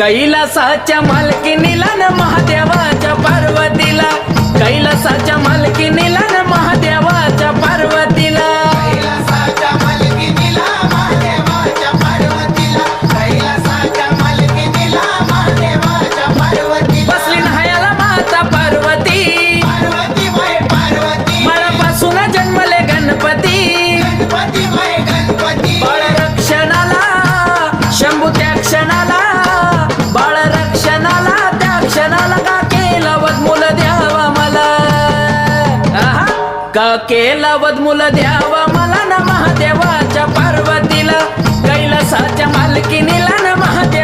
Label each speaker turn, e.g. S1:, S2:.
S1: कैलासाच्या मालकीनीला न महादेवाच्या पार्वतीला, कैलासाच्या मालकीनीला न महादेवाच्या पार्वतीला,
S2: कैलासाच्या मालकीनीला महादेवाच्या पार्वतीला, कैलासाच्या मालकीनीला महादेवाच्या पार्वतीला
S1: बसली न्हायाला माता पार्वती,
S2: पार्वती बाई पार्वती
S1: बाळापासून जन्मले गणपती,
S2: गणपती बाई गणपती
S1: बाळ रक्षणाला शंभू त्या क्षणाला, बाळ रक्षणाला त्या क्षणाला का केला वदमूल द्यावा मला, आहा, का केला वदमूल द्यावा मला न महादेवाच्या पार्वतीला, कैलासाच्या मालकीनीला न महादेव